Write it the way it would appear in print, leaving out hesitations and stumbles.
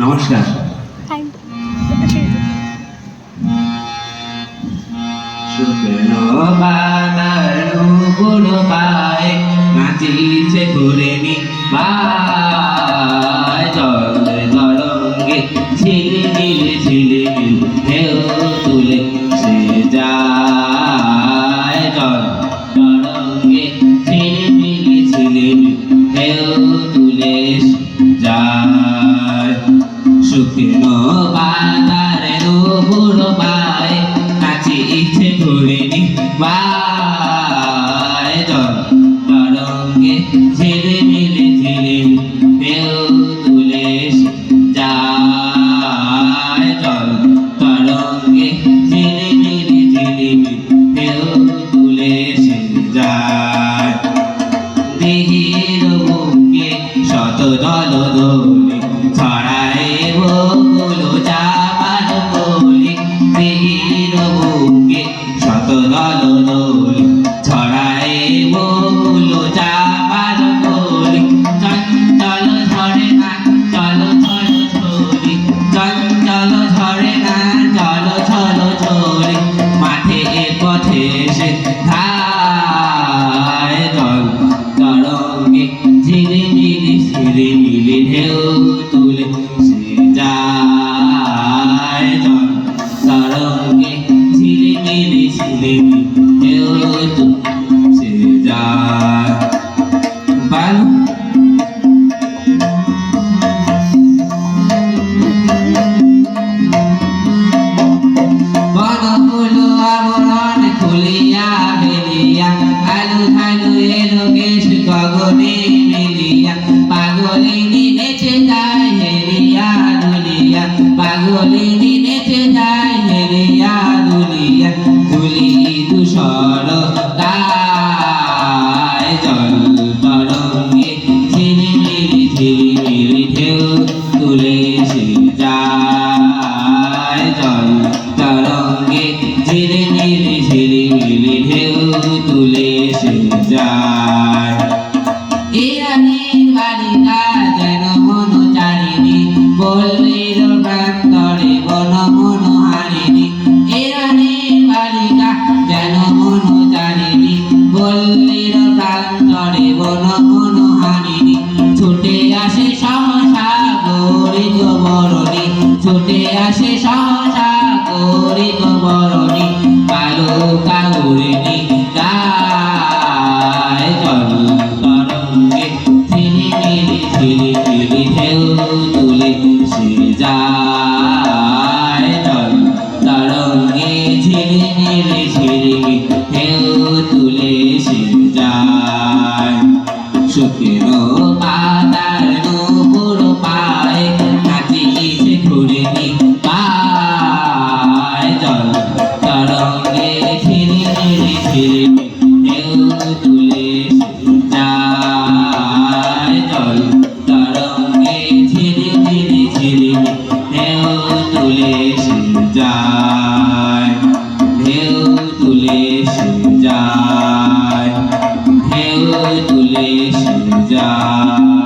নমস্কার। শুকনো পাতার নুপুর পায়ে নাচিছে ঘুরেনি বাই, জল তরঙ্গে ঝিলমিল ঝিলমিল ঢেউ তুলে সে যায়, জল তরঙ্গে ঝিলমিল ঝিলমিল ঢেউ তুলে যায়। শুকনো পাতার নুপুর পায়ে নাচিছে ঘুরেনি বাই, জল তরঙ্গে ঝিলমিল ঝিলমিল ঢেউ তুলে যায়, জল তরঙ্গে ঝিলমিল ঝিলমিল ঢেউ তুলে যায়। দেহের বুকে শত জল দোলে ছড়ায় বকুল চাপার কোলে, দেহের বুকে শত জল দোলে ছড়ায় বকুল চাপার কোলে, চঞ্চল ঝরে না চল চল ঝরে, চঞ্চল ঝরে না চল চল ঝরে, মাঠে পথে সে ধায়, জল তরঙ্গে ঝিলমিল ঝিলমিল ঢেউ তুলে সে যায়, জল তরঙ্গে ঝিলমিল ঝিলমিল ঢেউ তুলে সে যায়। বালু বনফুল আবরণ খুলিয়া ফেলিয়া আলু ধালু এলো কেশ গগনে মিলিয়া, পাগলিনী নেচে যায় হেলিয়া দুলিয়া, পাগলিনী নেচে যায় হেলিয়া দুলিয়া, দুলি দুসর গায়, জল তরঙ্গে ঝিলমিল ঝিলমিল ঢেউ তুলে সে যায়, জল তরঙ্গে ঝিলমিল ঝিলমিল ঢেউ তুলে সে যায়। ইরানীর বালিকা যেন মনোচারিণী, পল্লীর প্রান্তরে বন মনোহারিণী, ইরানীর বালিকা যেন মনোচারিণী, পল্লীর প্রান্তরে বন মনোহারিণী, ছুটে আসে সহসা গৌরিক বরণী, ছুটে আসে সহসা গৌরিক বরণী, কালো কাগুরিণী গায়, জল তরঙ্গে ঝিলমিল ঝিলমিল ঢেউ তুলে সে যায়, জল তরঙ্গে ঝিলমিল ঝিলমিল ঢেউ তুলে সে যায়। শুকনো পাতার নুপুর পায়ে নাচিছে ঘুরেনি বাই, জল তরঙ্গে ঝিলমিল ঝিলমিল ঢেউ তুলে যায়, জল তরঙ্গে ঝিলমিল ঝিলমিল ঢেউ তুলে যায়, ঢেউ তুলে যায়, ঢেউ তুলে যায়।